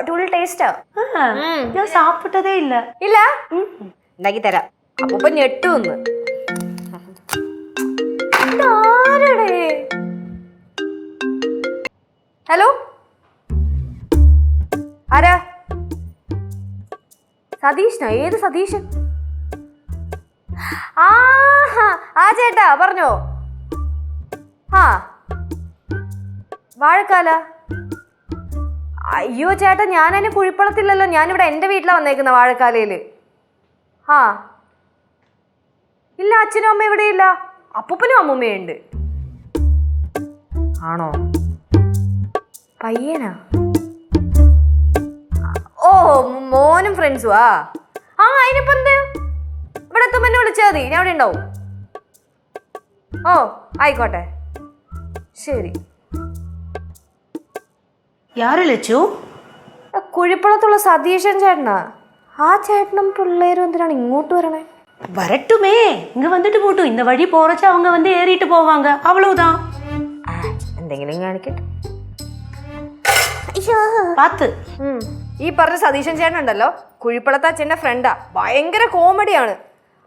അടിപൊളി ടേസ്റ്റാ. ഞാൻ സാപ്പിട്ടതേ ഇല്ല. ഇല്ല, ഉണ്ടാക്കി തരാം. അപ്പൊ ഞെട്ടുന്ന്. ഹലോ, ആരാ? സതീഷ്? ഏത് സതീഷ്? ആ ചേട്ടാ പറഞ്ഞോ. ആ വാഴക്കാല. അയ്യോ ചേട്ടാ, ഞാനതിന് കുഴിപ്പളത്തില്ലല്ലോ, ഞാനിവിടെ എൻ്റെ വീട്ടിലാണ് വന്നേക്കുന്ന വാഴക്കാലയിൽ. ആ ഇല്ല, അച്ഛനും അമ്മയും ഇവിടെ ഇല്ല, അപ്പൂപ്പനും അമ്മൂമ്മയുണ്ട്. ആണോ? പയ്യനാ? ഓ, മോനും ഫ്രണ്ട്സും. ആ അതിനിപ്പോ എന്ത്, ഇവിടെ എത്തുമ്പോ എന്നെ വിളിച്ചാൽ മതി, ഞാൻ ഇവിടെ ഉണ്ടാവും. ഓ ആയിക്കോട്ടെ, ശരി. யாரு லட்சு? കുഴിപ്പളത്തുള്ള സതീശൻ ചേട്ടനാ. ആ ചേട്ടനും പിള്ളേരും എന്തിനാണ് ഇങ്ങോട്ട് വരണേ? வரட்டுமே, இங்க வந்துட்டு போட்டும். இந்த வழி போறச்ச அவங்க வந்து ஏறிட்டு போவாங்க, அவ்வளவுதான். എന്തെങ്കിലും കാണിക്കട്ടെ. പാത്ത്. ഈ പറഞ്ഞ സതീശൻ ചേട്ടൻ ഉണ്ടല്ലോ, കുഴിപ്പളത്ത് അച്ഛൻ്റെ ഫ്രണ്ടാ. ഭയങ്കര കോമഡിയാണ്.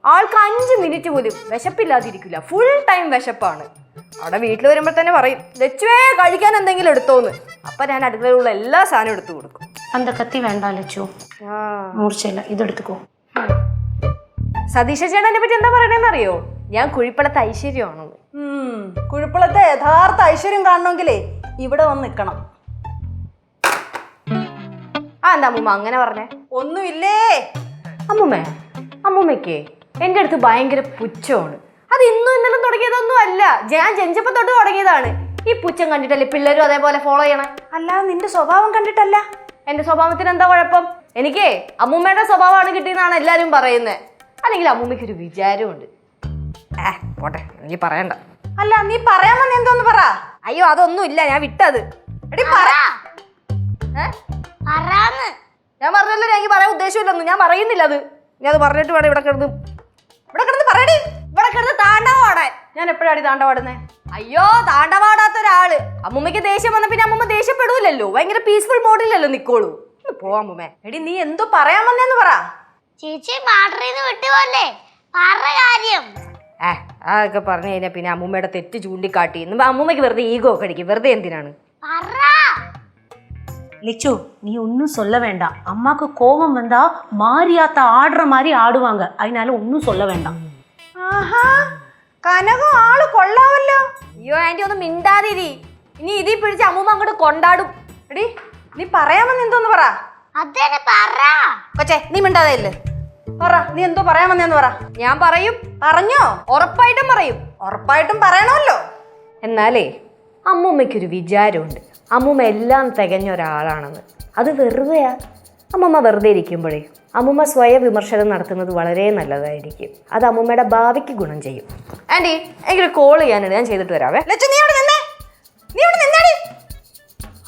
ആൾക്ക് 5 മിനിറ്റ് പോലും വിശപ്പില്ലാതിരിക്കില്ല. Full time വിശപ്പാണ്. അവിടെ വീട്ടിൽ വരുമ്പോൾ തന്നെ പറയും, ലച്ചുവേ കഴിക്കാൻ എന്തെങ്കിലും എടുത്തോന്ന്. അപ്പൊ ഞാൻ അടുക്കളയിലുള്ള എല്ലാ സാധനവും എടുത്തു കൊടുക്കും. அந்த கத்தி வேண்டாம் லட்சு, മൂർച്ചയില്ല, ഇതെടുത്തുക്കോ. സതീശ ചേട്ടനെ പറ്റി എന്താ പറയണെന്ന് അറിയോ? ഞാൻ കുഴിപ്പളത്തെ ഐശ്വര്യമാണെന്ന്. കുഴിപ്പളത്തെ യഥാർത്ഥ ഐശ്വര്യം കാണണമെങ്കിലേ ഇവിടെ വന്ന് നിൽക്കണം. എന്താ അമ്മൂമ്മ അങ്ങനെ പറഞ്ഞേ? ഒന്നുമില്ലേ അമ്മൂമ്മയ്ക്ക് എൻ്റെ അടുത്ത് ഭയങ്കര പുച്ഛമാണ്. അത് ഇന്നും ഇന്നലെ തുടങ്ങിയതൊന്നും അല്ല, ഞാൻ ജനിച്ചപ്പോ തൊട്ട് തുടങ്ങിയതാണ്. ഈ പുച്ഛം കണ്ടിട്ടല്ലേ പിള്ളേരും അതേപോലെ ഫോളോ ചെയ്യണം. അല്ലാതെ നിന്റെ സ്വഭാവം കണ്ടിട്ടല്ല. എന്റെ സ്വഭാവത്തിന് എന്താ കുഴപ്പം? എനിക്കേ അമ്മൂമ്മയുടെ സ്വഭാവമാണ് കിട്ടിയെന്നാണ് എല്ലാരും പറയുന്നത്. അല്ലെങ്കിൽ അമ്മൂമ്മയ്ക്ക് ഒരു വിചാരമുണ്ട്. പോട്ടെ, എനിക്ക് പറയണ്ട. അല്ല, നീ പറയാമോ? നീ എന്തോന്ന് പറ. അയ്യോ അതൊന്നും ഇല്ല, ഞാൻ വിട്ടത്. എടി പറ. ഞാൻ പറഞ്ഞല്ലോ, എനിക്ക് പറയാൻ ഉദ്ദേശമില്ലെന്ന്. ഞാൻ പറയുന്നില്ല അത്. ഞാൻ അത് പറഞ്ഞിട്ട് വേണം ഇവിടെ കിടന്ന് പറയടി. ഇവിടെ കിടന്ന് താണ്ടവാടാൻ. ഞാൻ എപ്പോഴാടി താണ്ടവാടുന്നേ? അയ്യോ, താണ്ടവാടാത്ത ഒരാള്. അമ്മൂമ്മയ്ക്ക് ദേഷ്യം വന്ന പിന്നെ അമ്മൂമ്മ ദേഷ്യപ്പെടൂലല്ലോ, ഭയങ്കര പീസ്ഫുൾ മോഡിലല്ലോ നിക്കോളൂ. പോവാ അമ്മൂമ്മേ. എടി നീ എന്തോ പറയാമെന്നു പറ. ചേച്ചി ബാറ്ററിന്ന് വിട്ടുപോലെ പറ കാര്യം. അതൊക്കെ പറഞ്ഞു കഴിഞ്ഞാൽ പിന്നെ അമ്മൂമ്മയുടെ തെറ്റ് ചൂണ്ടിക്കാട്ടി അമ്മൂമ്മയ്ക്ക് വെറുതെ ഈഗോ ഒക്കെ അടിക്കും. വെറുതെ എന്തിനാണ്? லிச்சு, நீ ஒன்னும் சொல்ல வேண்டாம். அம்மாக்கு கோபம் வந்தா மாரியாத்த ஆடுற மாதிரி ஆடுவாங்க, அதனால ஒன்னும் சொல்ல வேண்டாம். കനകം ആള് കൊള്ളാവല്ലോ. അയ്യോ ആന്റി, ഒന്നും മിണ്ടാതിരി. ഇനി ഇതിൽ പിടിച്ച് അമ്മൂമ്മ അങ്ങോട്ട് കൊണ്ടാടും. എടി നീ പറയാമെന്ന് എന്തോന്ന് പറ. അതന്നെ പറ. കൊച്ചേ, നീ മിണ്ടാതെ ഇല്ലേ? പറ, നീ എന്തോ പറയാമെന്നു പറ. ഞാൻ പറയും. പറഞ്ഞോ? ഉറപ്പായിട്ടും പറയും. ഉറപ്പായിട്ടും പറയണമല്ലോ. എന്നാലേ അമ്മൂമ്മയ്ക്കൊരു വിചാരമുണ്ട്, അമ്മൂമ്മ എല്ലാം തികഞ്ഞ ഒരാളാണെന്ന്. അത് വെറുതെയാ. അമ്മൂമ്മ വെറുതെ ഇരിക്കുമ്പോഴേ അമ്മൂമ്മ സ്വയം വിമർശനം നടത്തുന്നത് വളരെ നല്ലതായിരിക്കും. അത് അമ്മൂമ്മയുടെ ഭാവിക്ക് ഗുണം ചെയ്യും. ആന്റി, എനിക്കൊരു കോൾ ചെയ്യാനുണ്ട്, ഞാൻ ചെയ്തിട്ട് വരാവേ.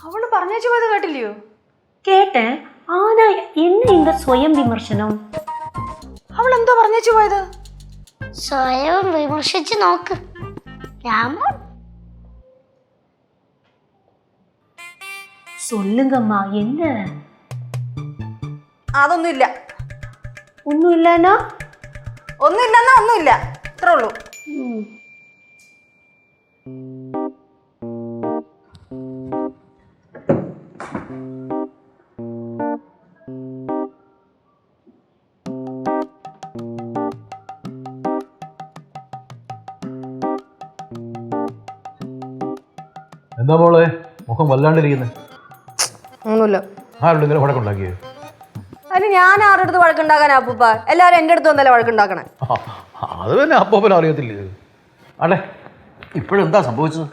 അവള് പറഞ്ഞു പോയത് കേട്ടില്ലയോ? കേട്ടേ. ആനാ என்ன இந்த സ്വയം വിമർശനം? അവൾ എന്തോ പറഞ്ഞു പോയത്? സ്വയം വിമർശിച്ച് നോക്ക്. சொல்லுங்கம்மா, என்ன? അതൊന്നുമില്ല. ഒന്നുമില്ലനാ? ഒന്നുമില്ലെന്നാ ഒന്നുമില്ല, ഇത്രേ ഉള്ളൂ. എന്താ മോളെ മുഖം വല്ലാണ്ടിരിക്കുന്നത്? ഒന്നുമില്ല. ആരുടെ ഇങ്ങനെ വഴക്കുണ്ടാക്കിയത്? അതിന് ഞാൻ ആരുടെ അടുത്ത് വഴക്കുണ്ടാക്കാനാ അപ്പൂപ്പ? എല്ലാവരും എൻ്റെ അടുത്ത് വന്നല്ലേ വഴക്കുണ്ടാക്കണേ. അത് തന്നെ അപ്പൂപ്പനും അറിയത്തില്ലേ? അല്ലേ, ഇപ്പോഴെന്താ സംഭവിച്ചത്?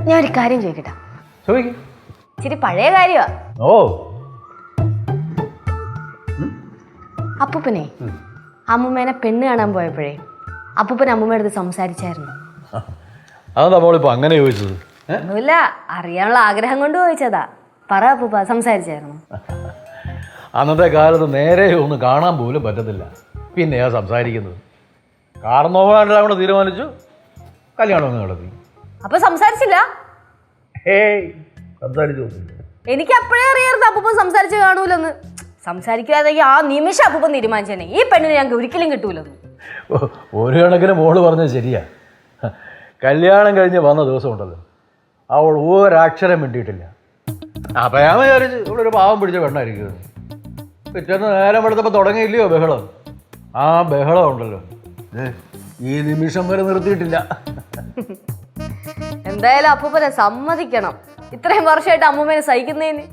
ഞാൻ ഒരു കാര്യം ചോദിക്കട്ടെ? ചോദിക്കും. ഇച്ചിരി പഴയ കാര്യമാ. ഓ, അപ്പൂപ്പനെ അമ്മൂമ്മേനെ പെണ്ണ് കാണാൻ പോയപ്പോഴേ അപ്പൂപ്പൻ അമ്മൂമ്മയുടെ അടുത്ത് സംസാരിച്ചായിരുന്നു. അതെന്താ മോളിപ്പോ അങ്ങനെ ചോദിച്ചത്? ഒന്നുമില്ല, അറിയാനുള്ള ആഗ്രഹം കൊണ്ട് ചോദിച്ചതാ. പറ അപ്പൂപ്പ, സംസാരിച്ചായിരുന്നു? അന്നത്തെ കാലത്ത് നേരെ ഒന്ന് കാണാൻ പോലും പറ്റത്തില്ല, പിന്നെയാ സംസാരിക്കുന്നത്. കാരണം നോക്കാണ്ട് തീരുമാനിച്ചു, കല്യാണം ഒന്ന് നടത്തി. അപ്പൊ സംസാരിച്ചില്ല? ഏയ് സംസാരിച്ചൊന്നുമില്ല. എനിക്ക് അപ്പോഴേ അറിയാറുണ്ട് അപ്പൂപ്പൻ സംസാരിച്ച് കാണൂലെന്ന്. സംസാരിക്കാതെങ്കിൽ ആ നിമിഷം അപ്പൂപ്പൻ തീരുമാനിച്ചേനെ ഈ പെണ്ണിനെ ഞങ്ങൾക്ക് ഒരിക്കലും കിട്ടൂലെന്ന്. ഒരു കണക്കിന് മോള് പറഞ്ഞത് ശരിയാ. കല്യാണം കഴിഞ്ഞ് വന്ന ദിവസം ഉണ്ടല്ലോ, അവൾ ഒരക്ഷരം മിണ്ടിയിട്ടില്ല. അപ്പം ഞാൻ വിചാരിച്ചു ഇവളൊരു പാവം പിടിച്ച പെണ്ണായിരിക്കും. പിറ്റേന്ന് നേരം എടുത്തപ്പോൾ തുടങ്ങിയില്ലയോ ബഹളം. ആ ബഹളം ഉണ്ടല്ലോ ഈ നിമിഷം വരെ നിർത്തിയിട്ടില്ല. എന്തായാലും അപ്പൂപ്പനെ സമ്മതിക്കണം, ഇത്രയും വർഷമായിട്ട് അമ്മൂമ്മേനെ സഹിക്കുന്നതിന്.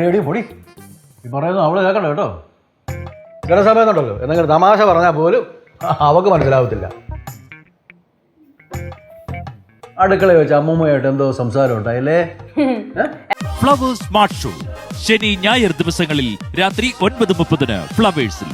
എടി പൊടി ഈ പറയുന്നത് അവള് കേൾക്കണ്ട കേട്ടോ. ചില സമയത്തുണ്ടല്ലോ എന്തെങ്കിലും തമാശ പറഞ്ഞാൽ പോലും അവക്ക് മനസ്സിലാവത്തില്ല. അടുക്കളയിൽ വെച്ച് അമ്മൂമ്മയായിട്ട് എന്തോ സംസാരം ഉണ്ടായില്ലേ? ഫ്ലവേഴ്സ് സ്മാർട്ട് ഷോ ശനി ഞായർ ദിവസങ്ങളിൽ രാത്രി 9:30 ഫ്ലവേഴ്സിൽ.